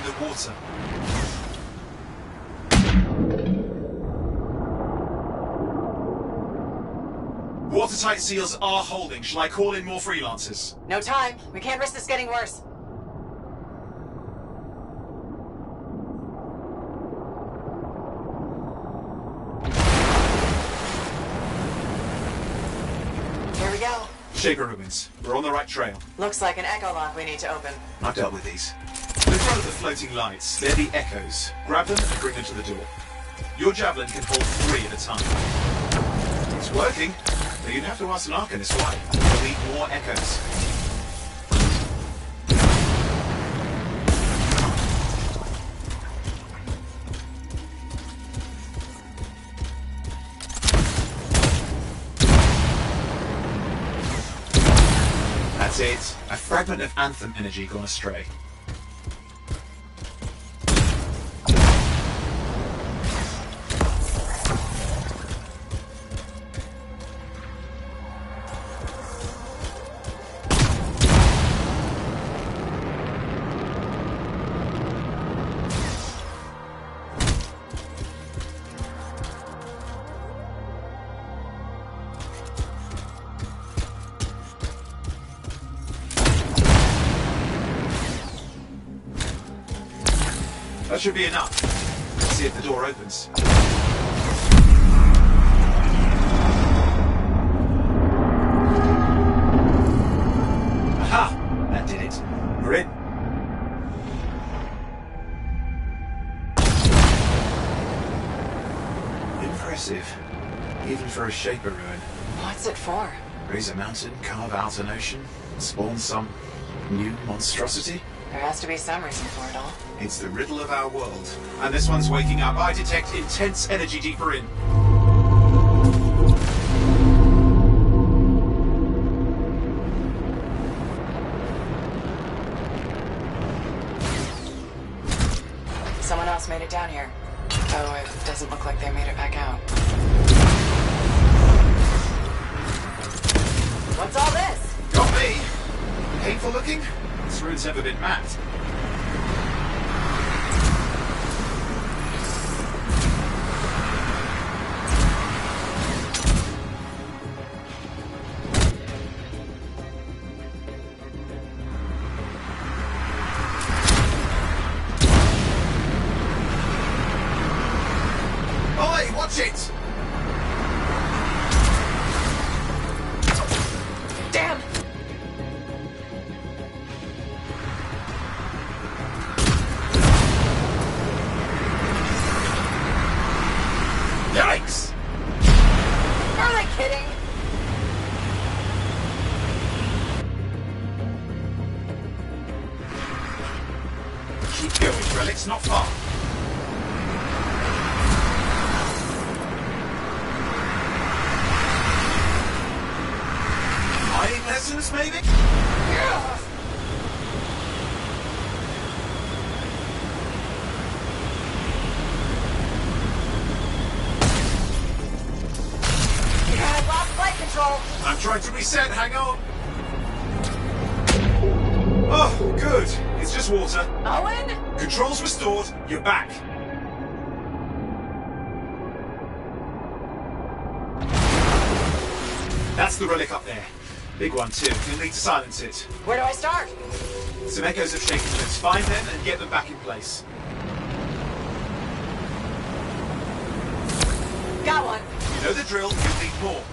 the water. Watertight seals are holding. Shall I call in more freelancers? No time. We can't risk this getting worse. Here we go. Shaper ruins. We're on the right trail. Looks like an echo lock we need to open. I've dealt with these. In front of the floating lights, they're the echoes. Grab them and bring them to the door. Your javelin can hold 3 at a time. It's working, but you'd have to ask an Arcanist why. We'll need more echoes. That's it. A fragment of Anthem energy gone astray. That should be enough. Let's see if the door opens. Aha! That did it. We're in. Impressive. Even for a Shaper ruin. What's it for? Raise a mountain, carve out an ocean, spawn some new monstrosity? There has to be some reason for it all. It's the riddle of our world. And this one's waking up. I detect intense energy deeper in. Someone else made it down here. Oh, it doesn't look like they made it back out. What's all this? Got me! Painful looking? This ruin's never been mapped. Oi, watch it! Damn! Yikes! Are they kidding? Keep going, Relic's not far. Mining lessons, maybe? Yeah. I lost flight control. I'm trying to reset, hang on. Oh, good. It's just water. Owen? Controls restored, you're back. That's the relic up there. Big one too. You'll need to silence it. Where do I start? Some echoes of shaking cliffs. Find them and get them back in place. Got one. You know the drill, you'll need more.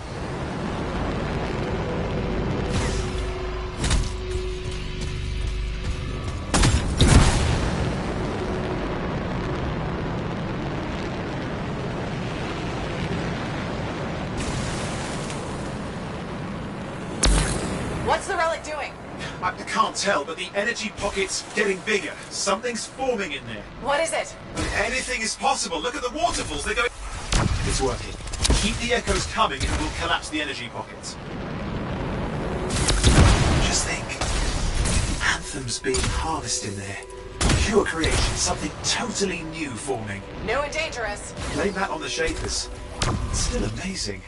What's the relic doing? I can't tell, but the energy pocket's getting bigger. Something's forming in there. What is it? Anything is possible. Look at the waterfalls. They're going... It's working. Keep the echoes coming and we'll collapse the energy pockets. Just think. Anthem's being harnessed in there. Pure creation. Something totally new forming. New and dangerous. Blame that on the Shapers. It's still amazing.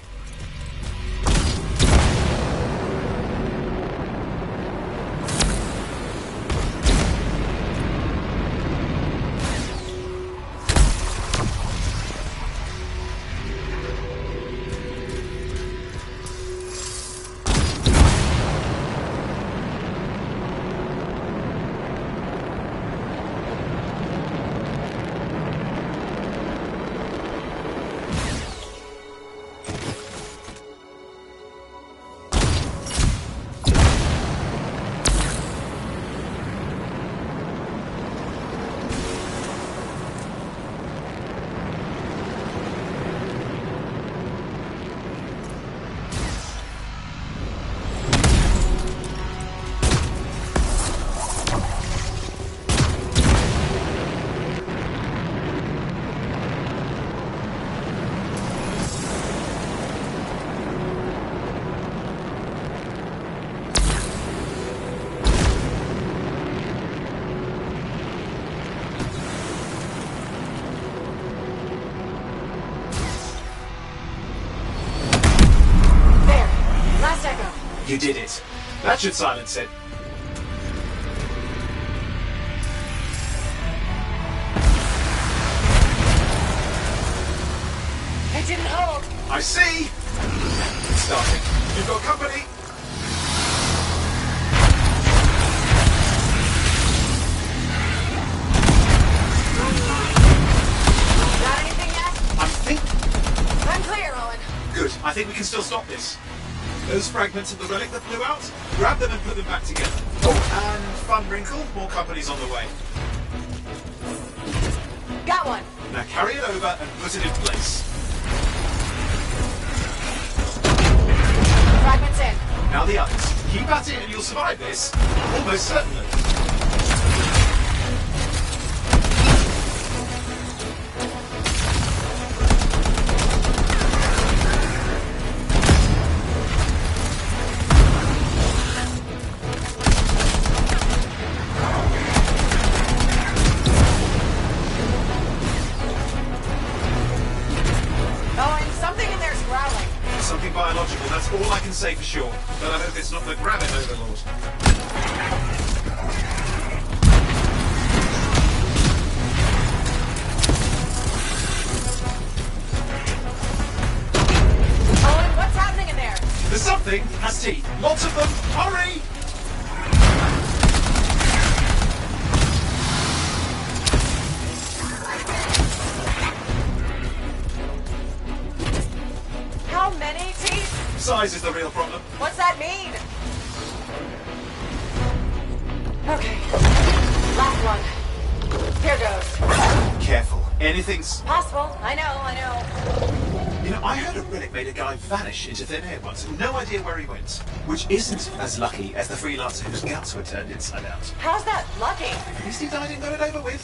You did it. That should silence it. It didn't hold. I see. It's starting. You've got company. Got anything yet? I think. I'm clear, Owen. Good. I think we can still stop this. Those fragments of the relic that blew out, grab them and put them back together. Oh, and fun wrinkle, more company's on the way. Got one. Now carry it over and put it in place. Fragments in. Now the others. Keep at it and you'll survive this. Almost certainly. Owen, something in there's growling. Something biological, that's all I can say for sure. But I hope it's not the grabbing overlord. Owen, what's happening in there? There's something, has teeth. Lots of them. Hurry! How many teeth? Size is the real problem. What's that mean? Okay. Last one. Here goes. Careful. Anything's... Possible. I know. You know, I heard a relic made a guy vanish into thin air once. No idea where he went. Which isn't as lucky as the freelancer whose guts were turned inside out. How's that lucky? At least he died and got it over with.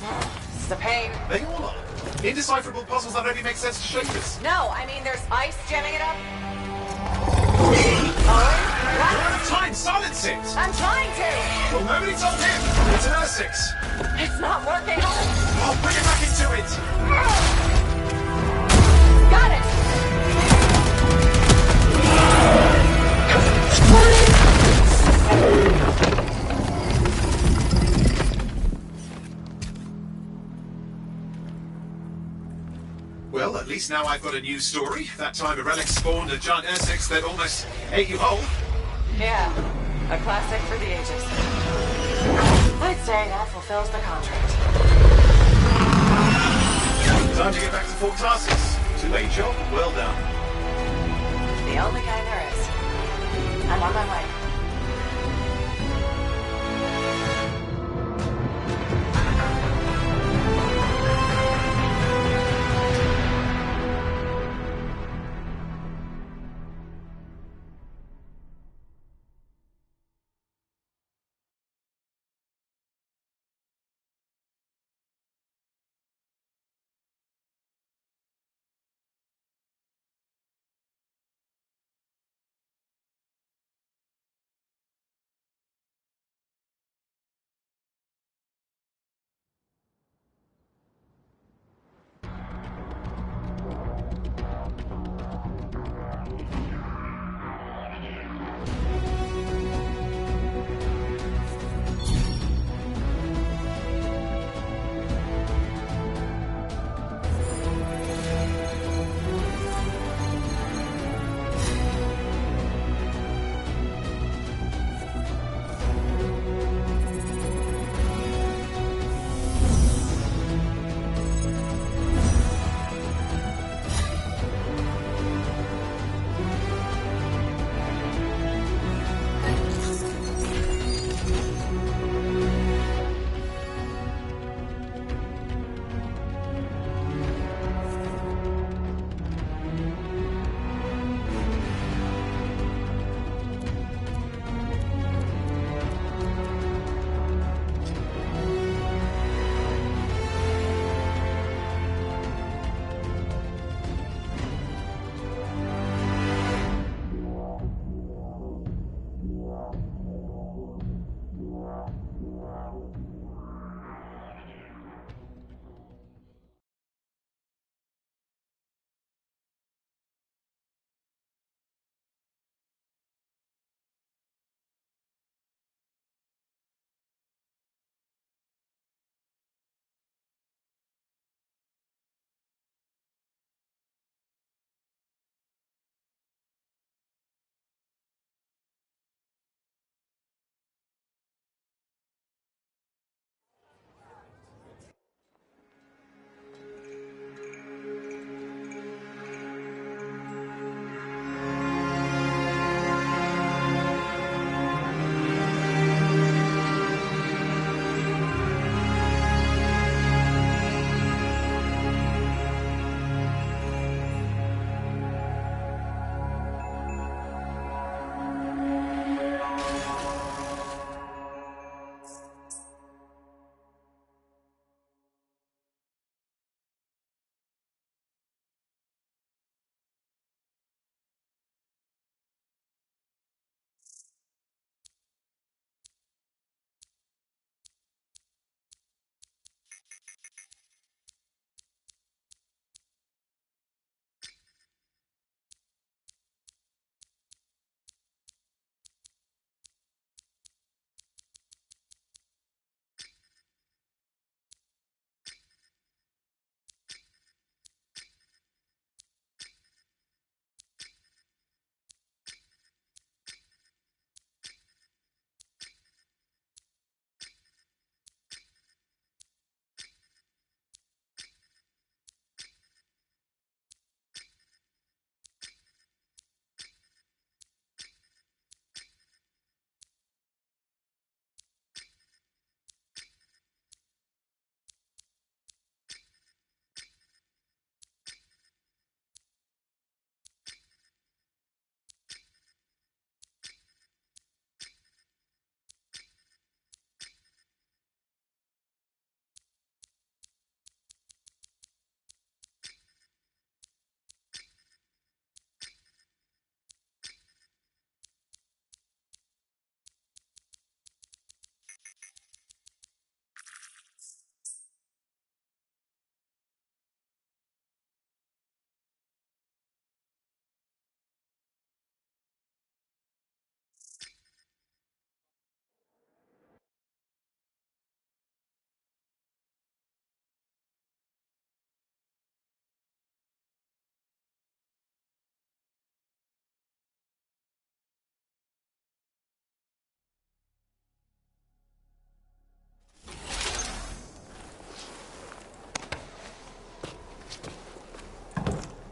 This is a pain. They all are. Indecipherable puzzles that only make sense to shapers. No, I mean there's ice jamming it up. Owen? You're What? out of time. Silence it. I'm trying to. Well, nobody told him. It's an Ursix. It's not working. I'll bring it back into it. Got it. Well, at least now I've got a new story. That time a relic spawned a giant Ursix that almost ate you whole. Yeah, a classic for the ages. I'd say that fulfills the contract. Time to get back to Fort Tarsus. Too late, job. Well done. The only kind there is. I'm on my way.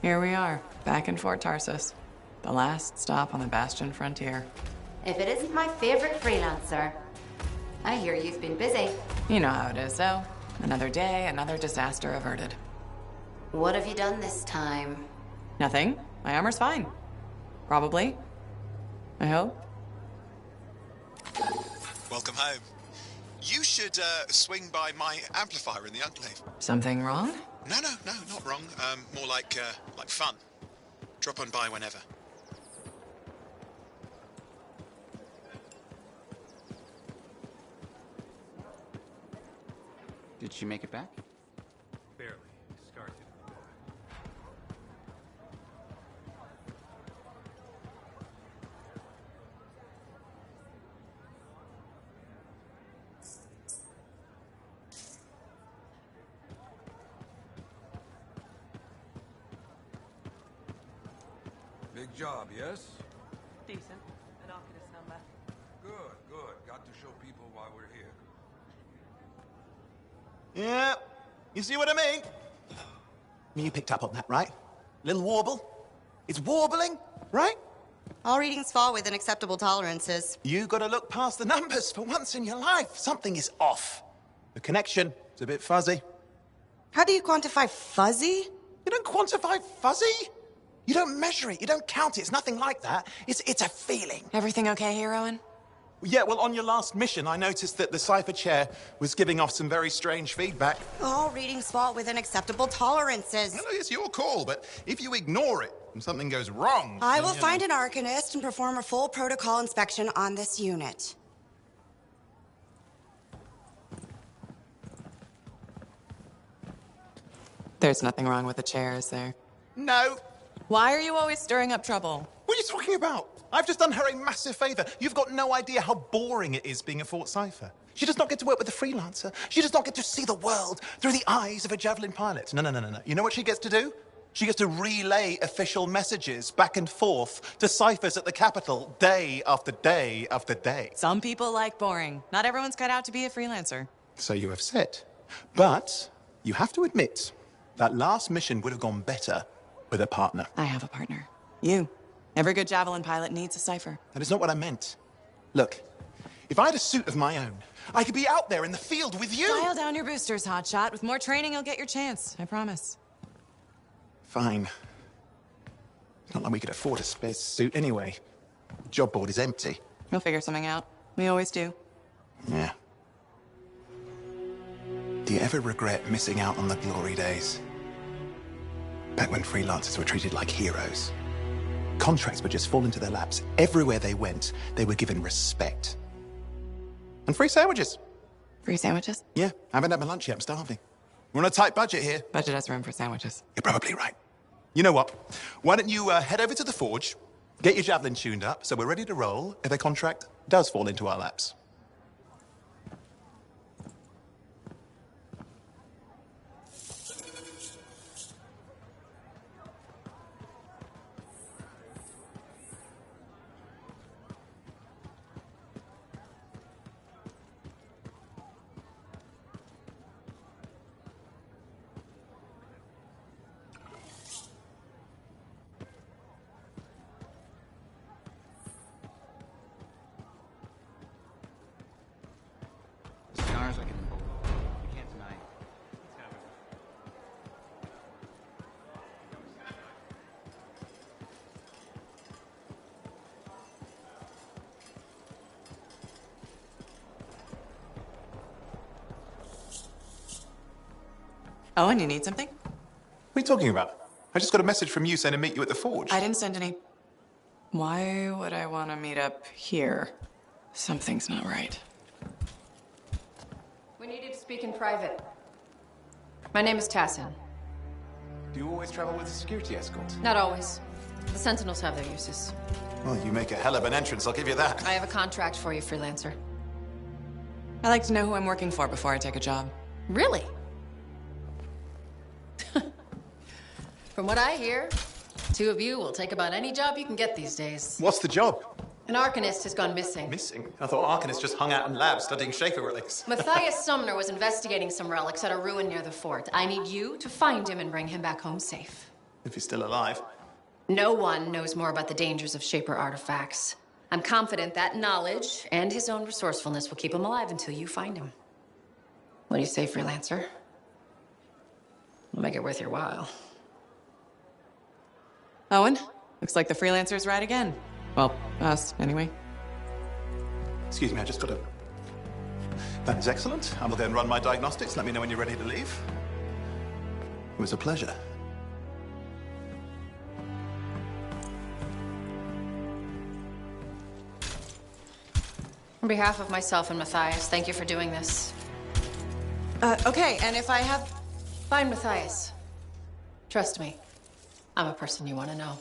Here we are, back in Fort Tarsus. The last stop on the Bastion frontier. If it isn't my favorite freelancer. I hear you've been busy. You know how it is, though. Another day, another disaster averted. What have you done this time? Nothing. My armor's fine. Probably. I hope. Welcome home. You should swing by my amplifier in the Enclave. Something wrong? No, not wrong. More like fun. Drop on by whenever. Did she make it back? Barely. Scar didn't die. Big job, yes? Decent. An Oculus number. Good. Got to show people why we're here. Yeah, you see what I mean? You picked up on that, right? Little warble? It's warbling, right? All readings fall within acceptable tolerances. You gotta look past the numbers for once in your life. Something is off. The connection is a bit fuzzy. How do you quantify fuzzy? You don't quantify fuzzy? You don't measure it, you don't count it, it's nothing like that. It's a feeling. Everything okay here, Owen? Yeah, well, on your last mission, I noticed that the cipher chair was giving off some very strange feedback. All readings fall within acceptable tolerances. Well, it's your call, but if you ignore it and something goes wrong... I will find an arcanist and perform a full protocol inspection on this unit. There's nothing wrong with the chair, is there? No. Why are you always stirring up trouble? What are you talking about? I've just done her a massive favor. You've got no idea how boring it is being a Fort Cipher. She does not get to work with a freelancer. She does not get to see the world through the eyes of a Javelin pilot. No. You know what she gets to do? She gets to relay official messages back and forth to ciphers at the Capitol day after day after day. Some people like boring. Not everyone's cut out to be a freelancer. So you have said. But you have to admit, that last mission would have gone better with a partner. I have a partner. You. Every good Javelin pilot needs a cipher. That is not what I meant. Look, if I had a suit of my own, I could be out there in the field with you. Dial down your boosters, hotshot. With more training, you'll get your chance. I promise. Fine. It's not like we could afford a spare suit anyway. The job board is empty. We'll figure something out. We always do. Yeah. Do you ever regret missing out on the glory days? Back when freelancers were treated like heroes. Contracts would just fall into their laps. Everywhere they went, they were given respect. And free sandwiches. Free sandwiches? Yeah, I haven't had my lunch yet. I'm starving. We're on a tight budget here. Budget has room for sandwiches. You're probably right. You know what? Why don't you head over to the forge, get your Javelin tuned up, so we're ready to roll if a contract does fall into our laps. Scars I can't deny. Owen, you need something? What are you talking about? I just got a message from you saying to meet you at the forge. I didn't send any. Why would I want to meet up here? Something's not right. We needed to speak in private. My name is Tassin. Do you always travel with a security escort? Not always. The Sentinels have their uses. Well, you make a hell of an entrance, I'll give you that. I have a contract for you, freelancer. I like to know who I'm working for before I take a job. Really? From what I hear, two of you will take about any job you can get these days. What's the job? An Arcanist has gone missing. Missing? I thought Arcanists just hung out in labs studying Schaefer relics. Matthias Sumner was investigating some relics at a ruin near the fort. I need you to find him and bring him back home safe. If he's still alive. No one knows more about the dangers of Shaper artifacts. I'm confident that knowledge and his own resourcefulness will keep him alive until you find him. What do you say, freelancer? We'll make it worth your while. Owen, looks like the freelancer's right again. Well, us, anyway. Excuse me, I just got a... That is excellent. I will then run my diagnostics. Let me know when you're ready to leave. It was a pleasure. On behalf of myself and Matthias, thank you for doing this. Okay, and if I have... Fine, Matthias. Trust me. I'm a person you want to know.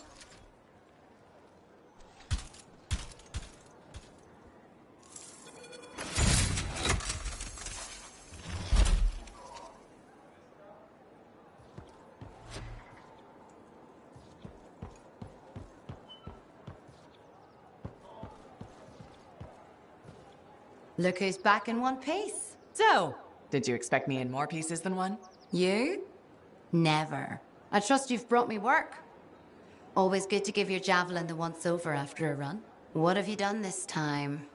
Look who's back in one piece. So, did you expect me in more pieces than one? You? Never. I trust you've brought me work. Always good to give your javelin the once-over after a run. What have you done this time?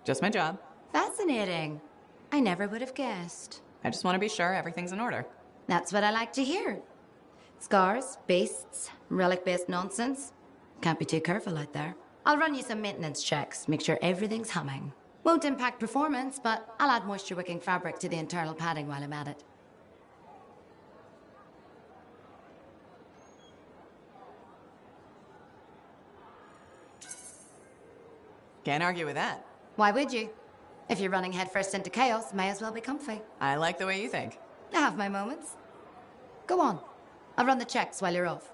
Just my job. Fascinating. I never would have guessed. I just want to be sure everything's in order. That's what I like to hear. Scars, beasts, relic-based nonsense. Can't be too careful out there. I'll run you some maintenance checks, make sure everything's humming. Won't impact performance, but I'll add moisture-wicking fabric to the internal padding while I'm at it. Can't argue with that. Why would you? If you're running headfirst into chaos, may as well be comfy. I like the way you think. I have my moments. Go on. I'll run the checks while you're off.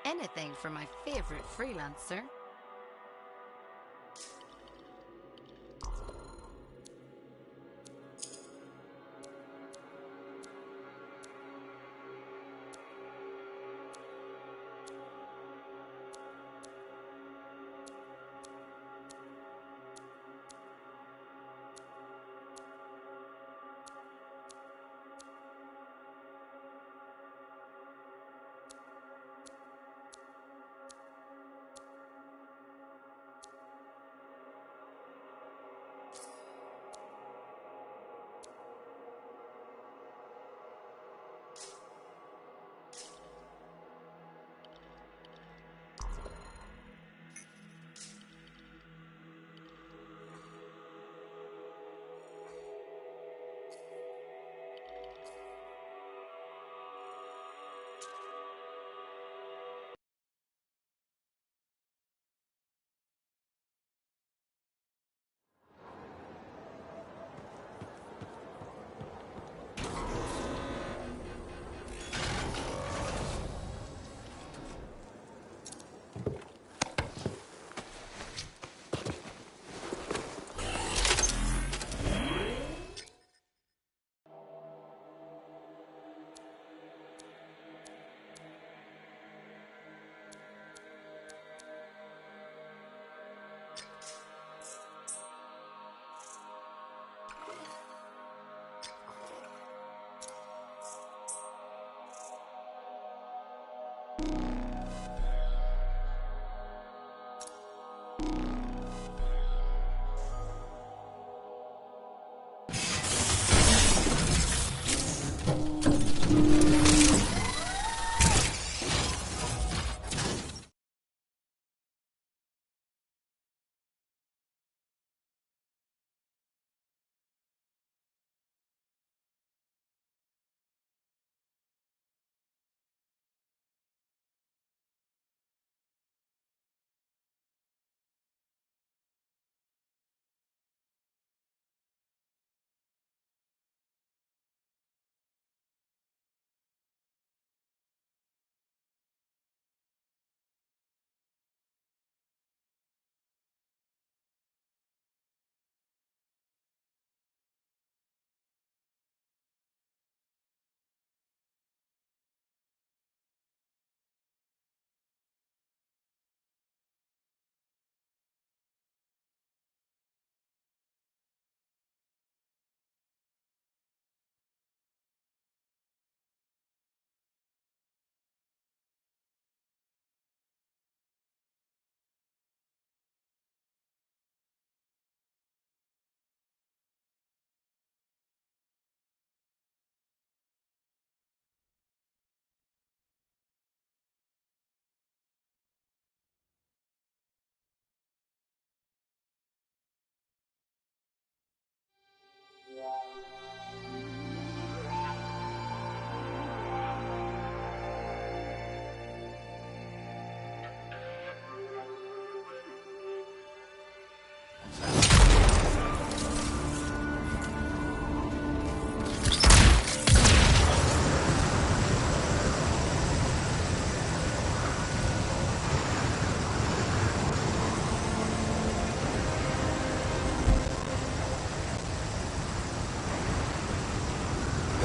Anything for my favorite freelancer.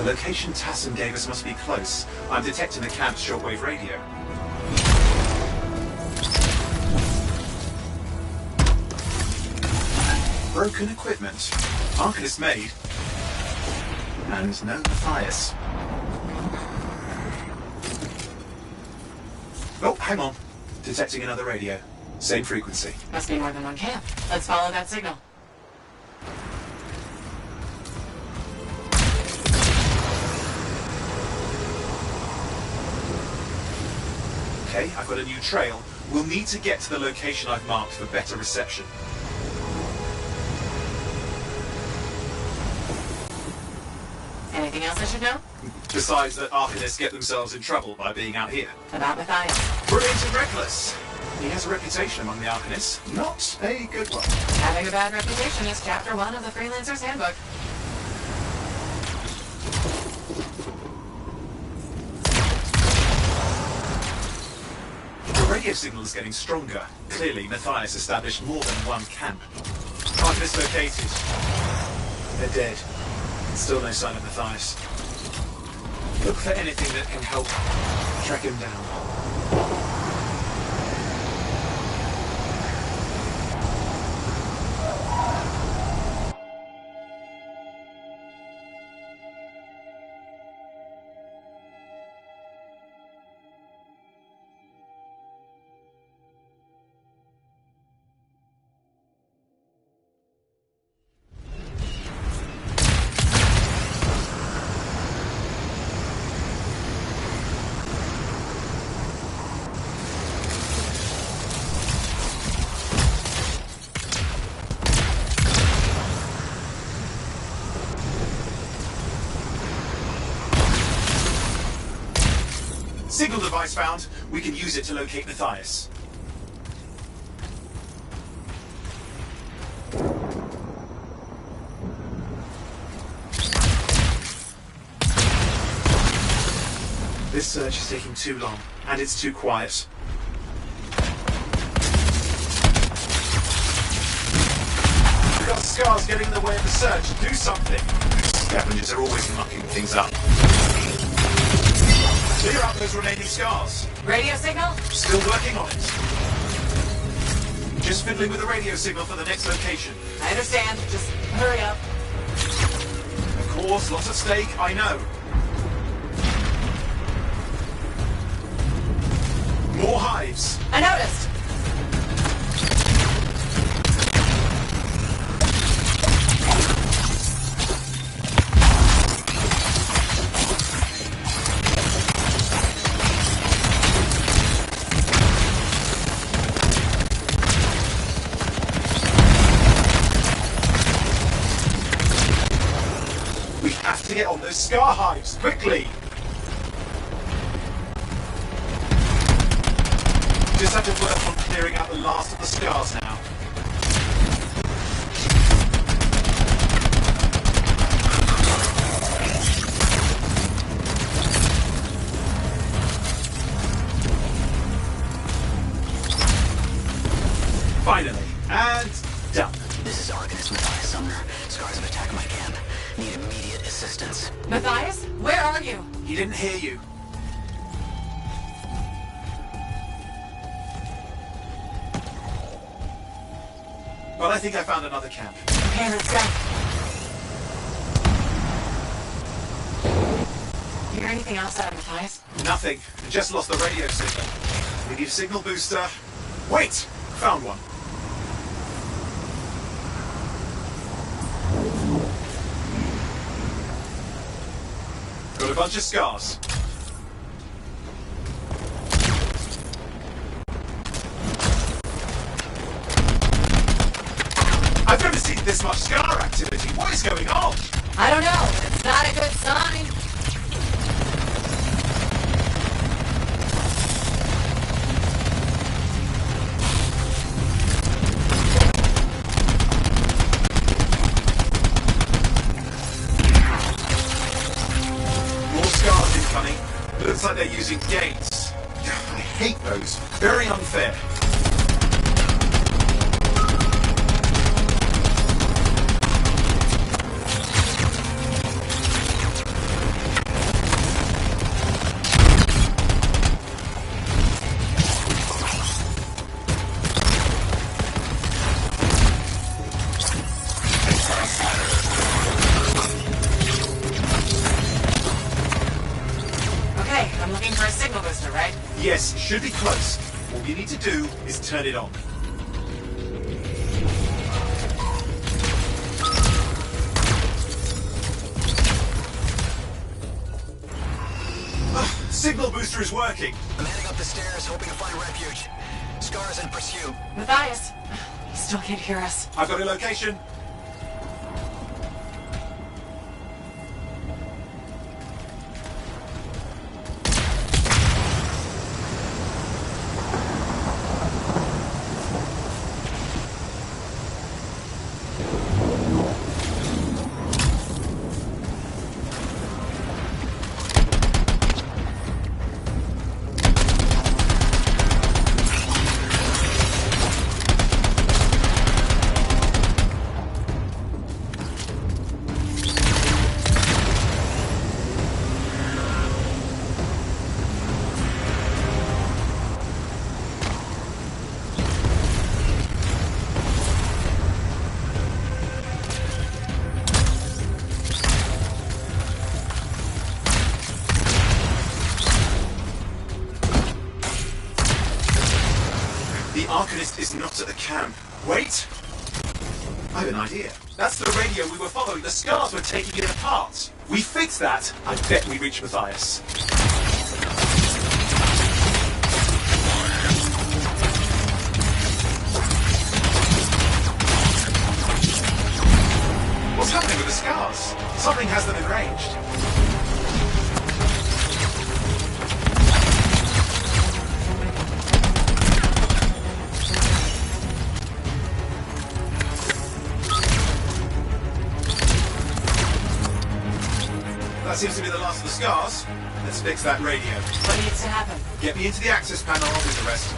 The location Tassim gave us must be close. I'm detecting the camp's shortwave radio. Broken equipment. Arcanist made. And no Matthias. Oh, hang on. Detecting another radio. Same frequency. Must be more than one camp. Let's follow that signal. Okay, I've got a new trail. We'll need to get to the location I've marked for better reception. Anything else I should know? Besides that Arcanists get themselves in trouble by being out here. About Matthias. Brilliant and reckless. He has a reputation among the Arcanists. Not a good one. Having a bad reputation is chapter 1 of the Freelancer's Handbook. radio signal is getting stronger. Clearly, Matthias established more than one camp. Target located. They're dead. Still no sign of Matthias. Look for anything that can help track him down. Signal device found. We can use it to locate Matthias. This search is taking too long, and it's too quiet. We've got scars getting in the way of the search. Do something. Scavengers are always mucking things up. Clear out those remaining scars. Radio signal? Still working on it. Just fiddling with the radio signal for the next location. I understand. Just hurry up. Of course, lots at stake, I know. More hives. I noticed. To get on those scar hives, quickly! Just have to work on clearing out the last of the scars now. Finally, and done. This is Arcanist Matthias Sumner. Scars have attacked my camp. Need immediate assistance. Matthias, where are you? He didn't hear you. Well, I think I found another camp. Okay, let's go. Hear anything else out of Matthias? Nothing. I just lost the radio signal. We need a signal booster. Wait! Found one. Got a bunch of scars. I've never seen this much scar activity. What is going on? I don't know. It's not a good sign. Looks like they're using gates. I hate those. Very unfair. Yes, should be close. All you need to do is turn it on. Signal booster is working. I'm heading up the stairs, hoping to find refuge. Scars in pursuit. Matthias, he still can't hear us. I've got a location. The Arcanist is not at the camp. Wait! I have an idea. That's the radio we were following. The scars were taking it apart. We fix that. I bet we reach Matthias. What's happening with the scars? Something has them enraged. That seems to be the last of the scars. Let's fix that radio. What needs to happen? Get me into the access panel. I'll do the rest.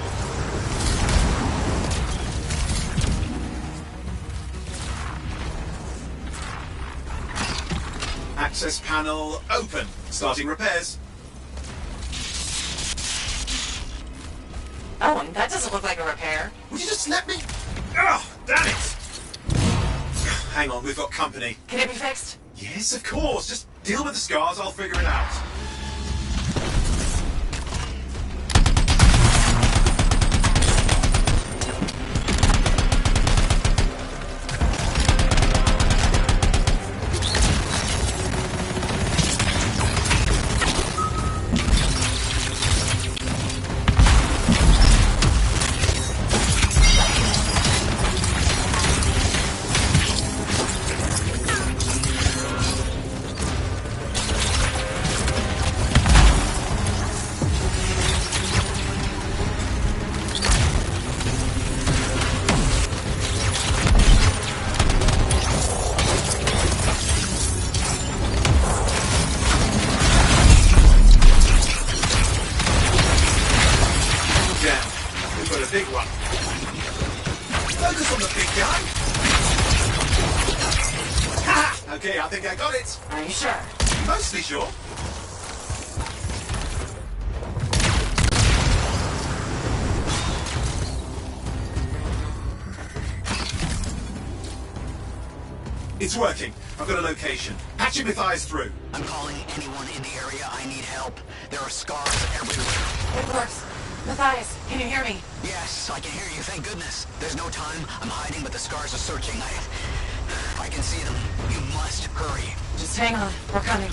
Access panel open. Starting repairs. Oh, that doesn't look like a repair. Would you just let me? Oh, damn it! Hang on, we've got company. Can it be fixed? Yes, of course. Just deal with the scars. I'll figure it out. Big one. Focus on the big guy. Ha! Okay, I think I got it. Are you sure? Mostly sure. It's working. I've got a location. Patching Matthias through. I'm calling anyone in the area. I need help. There are scars everywhere. It works. Matthias, can you hear me? Yes, I can hear you, thank goodness. There's no time. I'm hiding, but the scars are searching. I can see them. You must hurry. Just hang on. We're coming.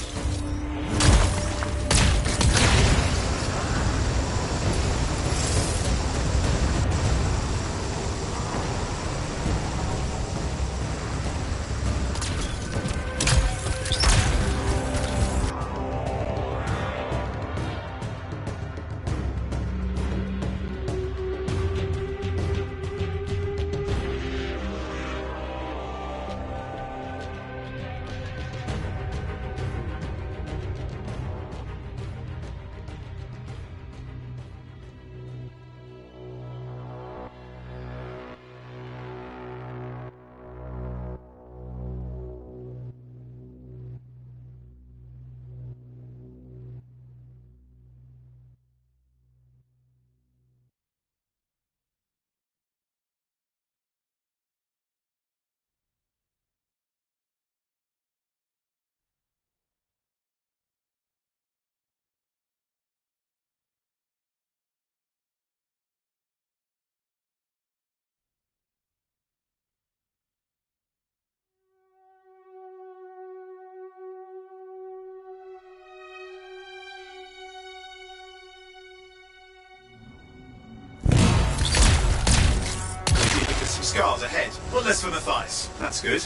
Scars ahead. One less for Matthias. That's good.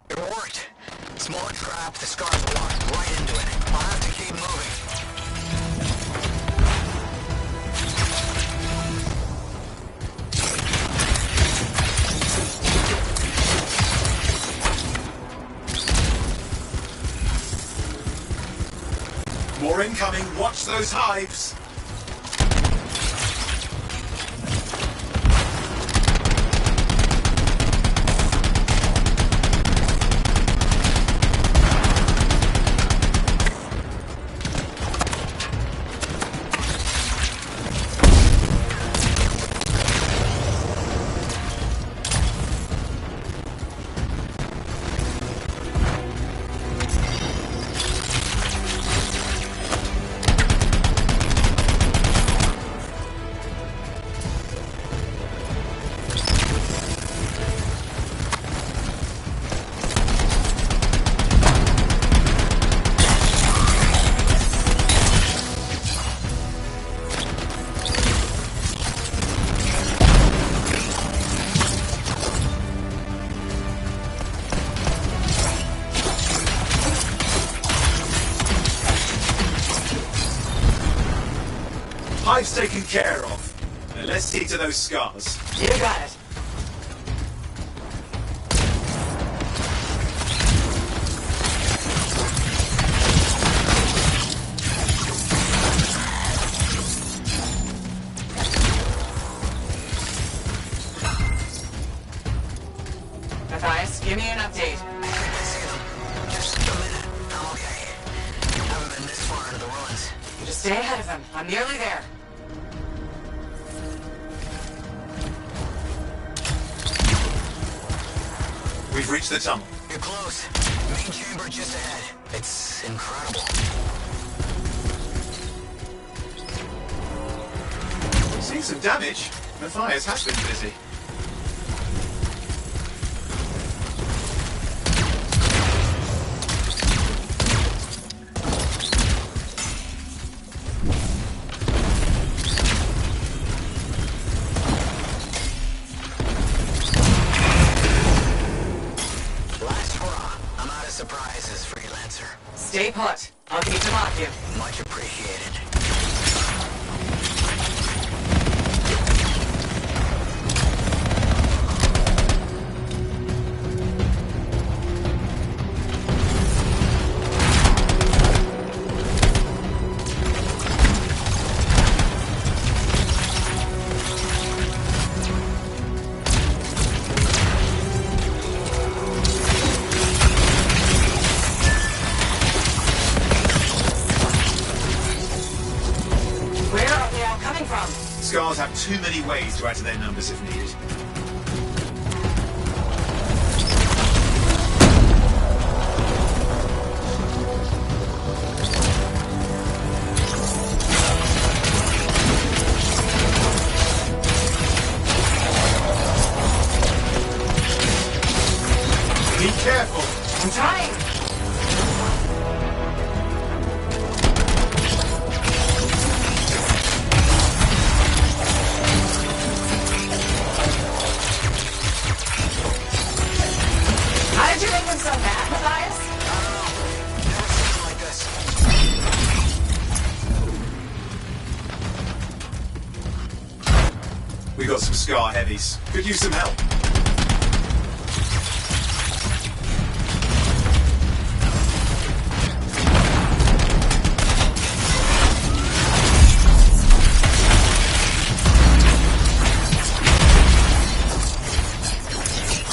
It worked. Small trap, the scars walked right into it. I'll have to keep moving. More incoming. Watch those hives. Hive's taken care of. Now let's see to those scars. You got it. Matthias, give me an update. I see them. Just a minute. I'm okay. Haven't been this far into the ruins. Just stay ahead of them. I'm nearly there. We've reached the tunnel. You're close. Main chamber just ahead. It's incredible. We've seen some damage. Matthias has been busy. Last hurrah. I'm out of surprises, freelancer. Stay put. I'll keep them off you. Much appreciated. Where are they all coming from? Scars have too many ways to add to their numbers if needed. Be careful. I'm trying. How did you make them so mad, Matthias? Never seen like this. We got some scar heavies. Could use some help.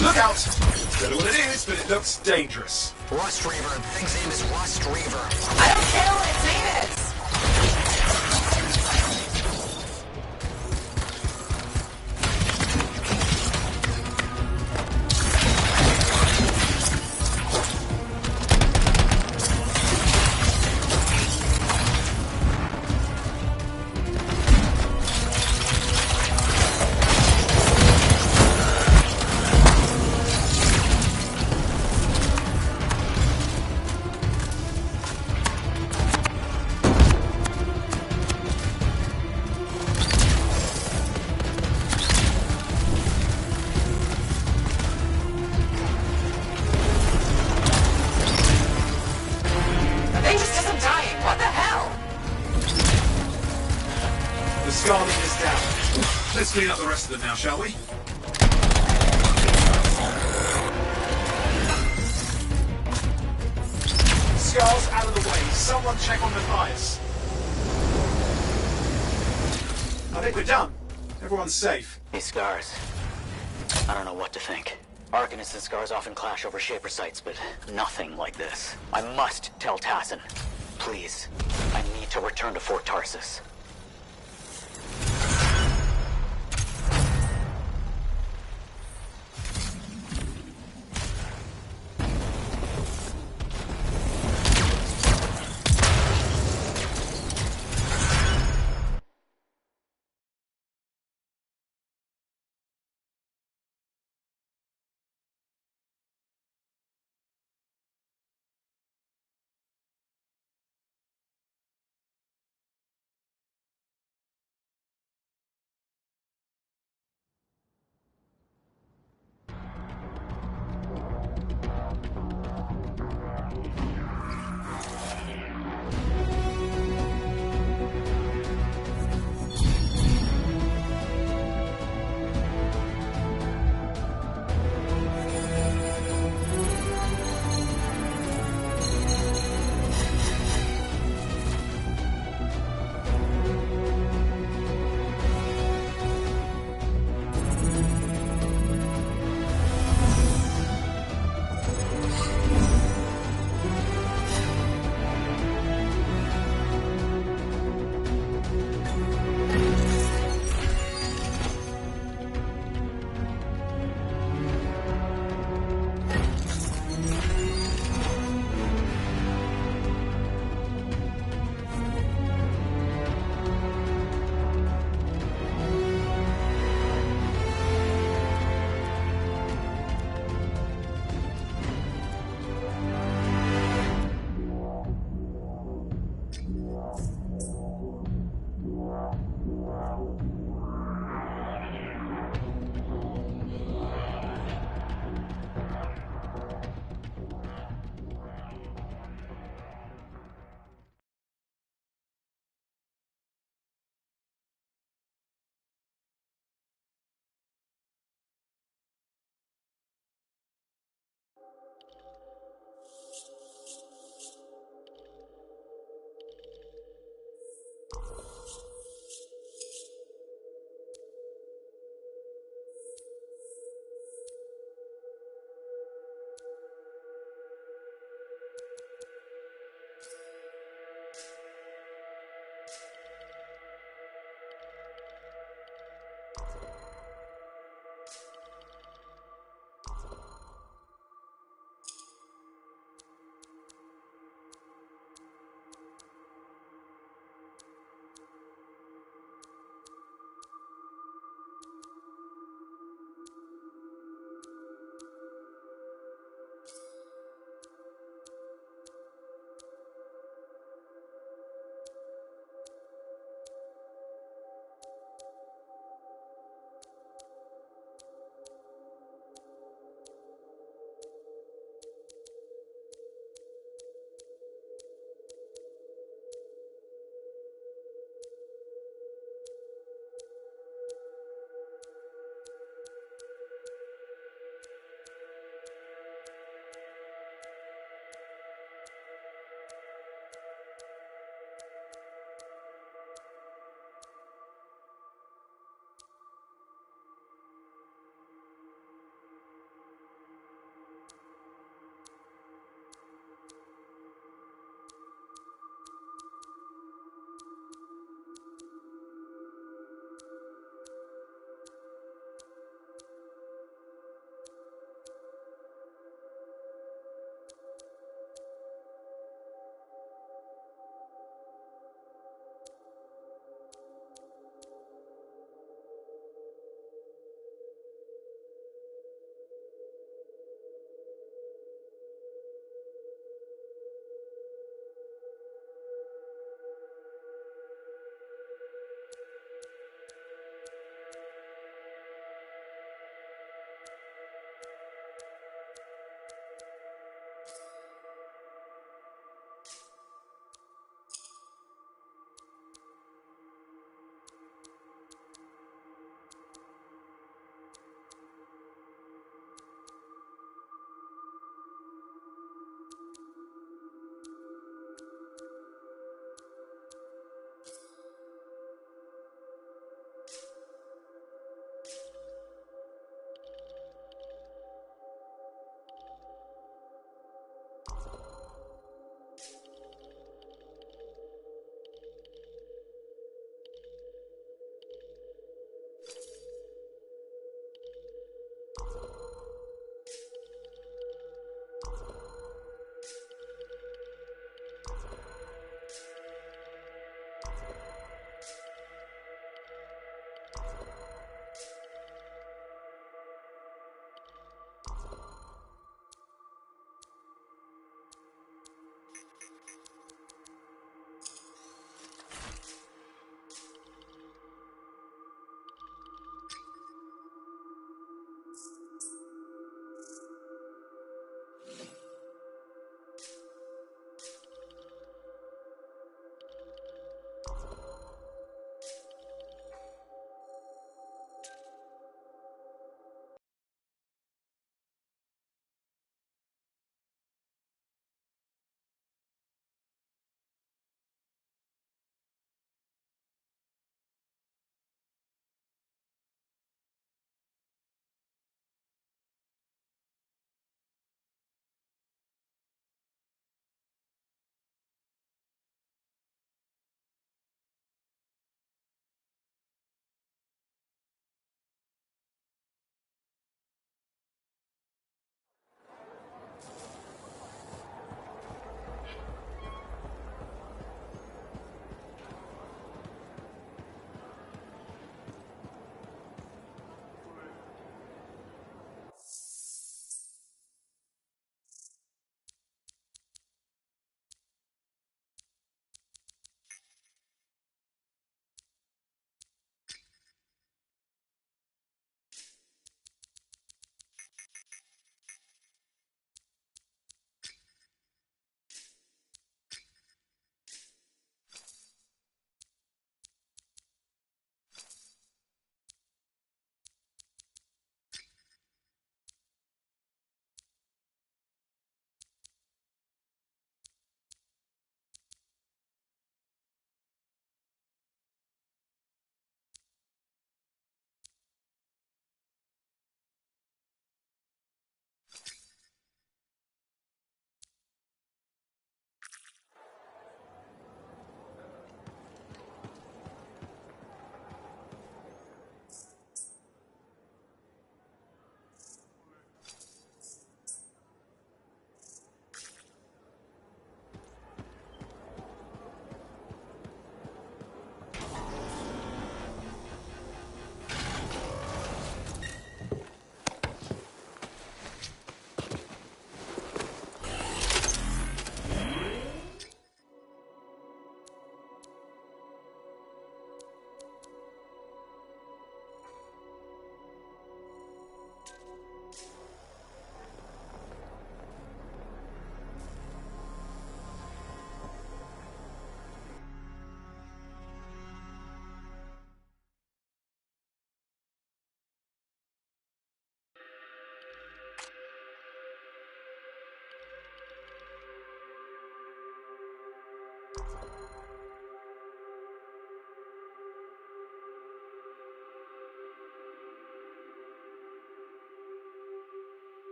Look out! Don't know what it is, but it looks dangerous. Rust Reaver. The thing's name is Rust Reaver. I don't care what its name is. The thing just isn't dying. What the hell? The scar leader's down. Let's clean up the rest of them now, shall we? Scar's out of the way. Someone check on Matthias. I think we're done. Everyone's safe. These scars. I don't know what to think. Arcanists and scars often clash over Shaper sites, but nothing like this. I must tell Tassin. Please. I need to return to Fort Tarsus.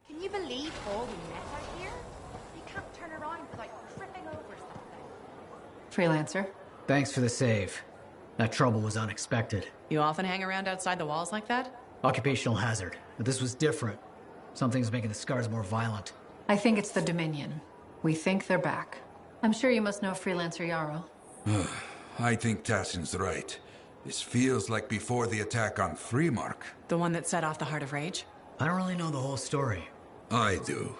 Can you believe all we met out here? You can't turn around without tripping over something. Freelancer. Thanks for the save. That trouble was unexpected. You often hang around outside the walls like that? Occupational hazard. But this was different. Something's making the scars more violent. I think it's the Dominion. We think they're back. I'm sure you must know Freelancer Yarrow. I think Tassin's right. This feels like before the attack on Freemark. The one that set off the Heart of Rage? I don't really know the whole story. I do.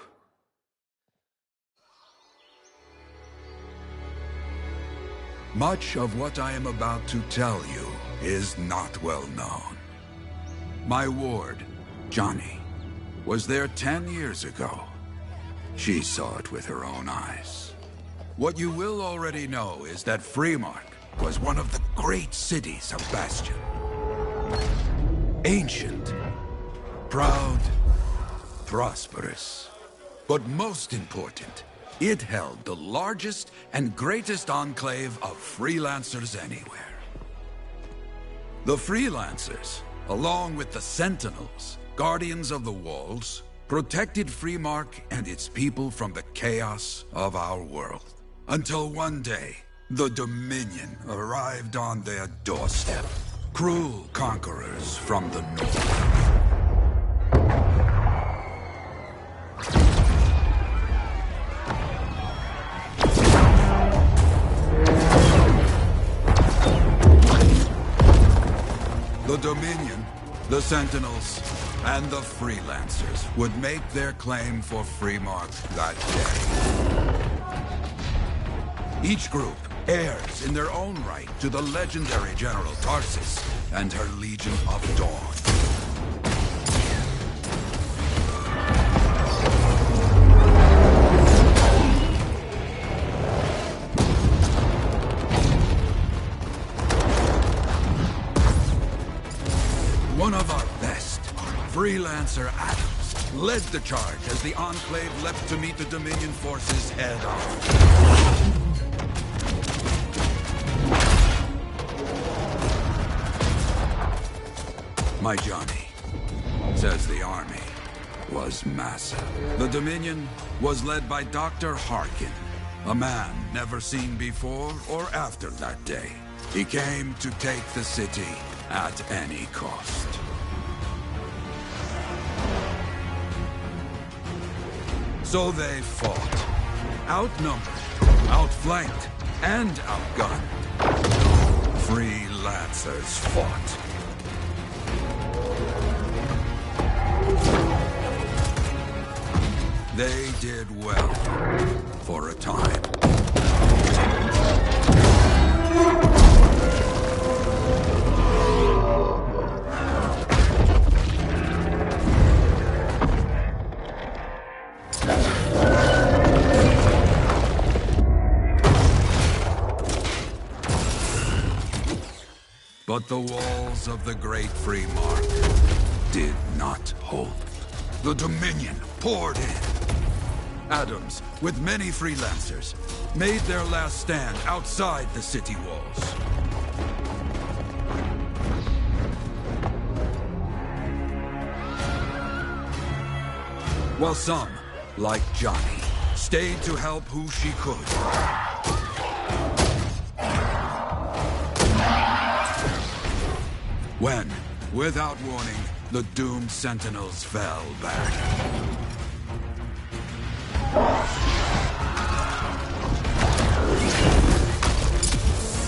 Much of what I am about to tell you is not well known. My ward, Johnny, was there 10 years ago. She saw it with her own eyes. What you will already know is that Freemark was one of the great cities of Bastion. Ancient, proud, prosperous. But most important, it held the largest and greatest enclave of freelancers anywhere. The freelancers, along with the Sentinels, guardians of the walls, protected Freemark and its people from the chaos of our world. Until one day, the Dominion arrived on their doorstep. Cruel conquerors from the north. The Dominion, the Sentinels, and the Freelancers would make their claim for Freemark that day. Each group heirs in their own right to the legendary General Tarsis and her Legion of Dawn. One of our best, Freelancer Adams, led the charge as the Enclave leapt to meet the Dominion forces head-on. My Johnny says the army was massive. The Dominion was led by Dr. Harkin, a man never seen before or after that day. He came to take the city at any cost. So they fought, outnumbered, outflanked, and outgunned. Freelancers fought. They did well for a time. But the walls of the Great Freemark did not hold. The Dominion poured in. Adams, with many freelancers, made their last stand outside the city walls. While some, like Johnny, stayed to help who she could. When, without warning, the doomed Sentinels fell back.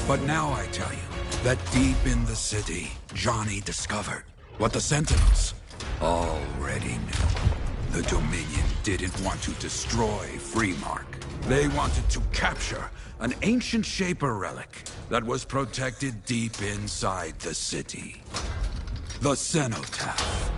But now I tell you that deep in the city, Johnny discovered what the Sentinels already knew. The Dominion didn't want to destroy Freemark. They wanted to capture an ancient Shaper relic that was protected deep inside the city. The Cenotaph.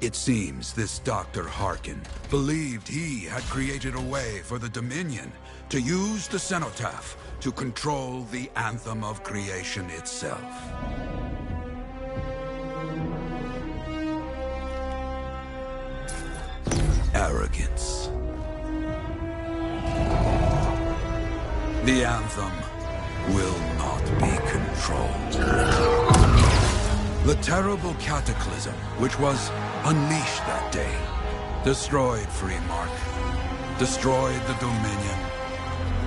It seems this Dr. Harkin believed he had created a way for the Dominion to use the cenotaph to control the anthem of creation itself. Arrogance. The anthem will not be controlled. The terrible cataclysm which was unleashed that day destroyed Freemark, destroyed the Dominion,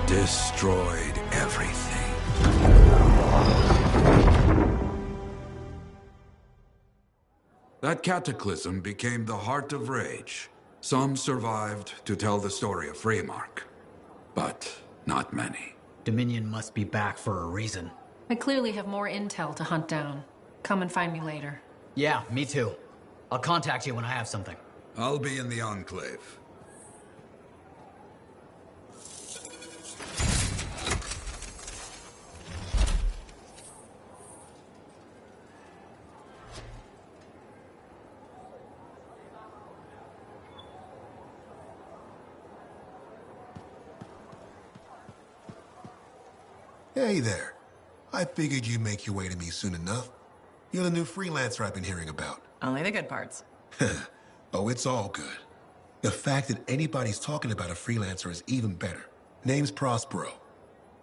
destroyed everything. That cataclysm became the heart of rage. Some survived to tell the story of Freemark, but not many. Dominion must be back for a reason. I clearly have more intel to hunt down. Come and find me later. Yeah, me too. I'll contact you when I have something. I'll be in the Enclave. Hey there. I figured you'd make your way to me soon enough. You're the new freelancer I've been hearing about. Only the good parts. Oh, it's all good. The fact that anybody's talking about a freelancer is even better. Name's Prospero.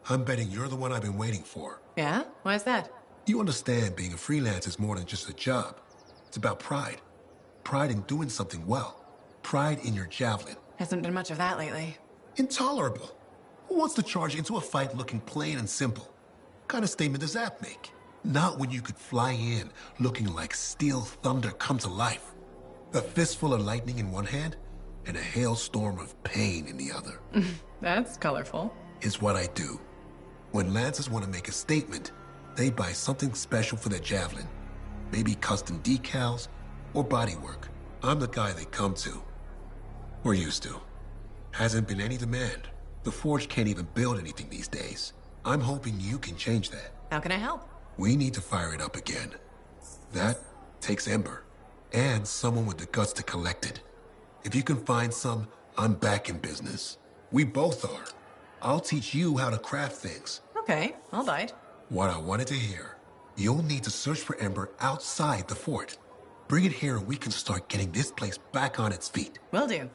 I'm betting you're the one I've been waiting for. Yeah? Why's that? You understand being a freelancer is more than just a job. It's about pride. Pride in doing something well. Pride in your javelin. Hasn't been much of that lately. Intolerable. Who wants to charge into a fight looking plain and simple? What kind of statement does that make? Not when you could fly in looking like steel thunder come to life. A fistful of lightning in one hand and a hailstorm of pain in the other. That's colorful. Is what I do. When Lancers want to make a statement, they buy something special for their javelin. Maybe custom decals or bodywork. I'm the guy they come to. Or used to. Hasn't been any demand. The Forge can't even build anything these days. I'm hoping you can change that. How can I help? We need to fire it up again. That takes Ember. And someone with the guts to collect it. If you can find some, I'm back in business. We both are. I'll teach you how to craft things. Okay, I'll bite. What I wanted to hear. You'll need to search for Ember outside the fort. Bring it here and we can start getting this place back on its feet. Will do.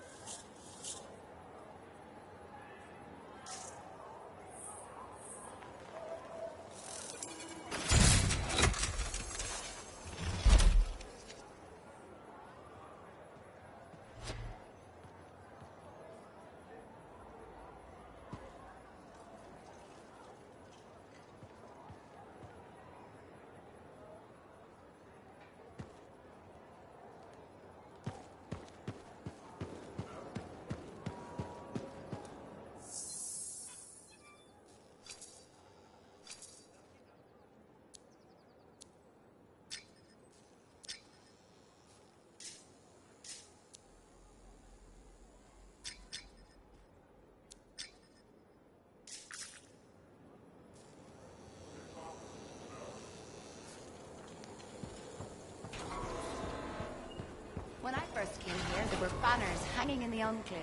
When I first came here, there were banners hanging in the Enclave.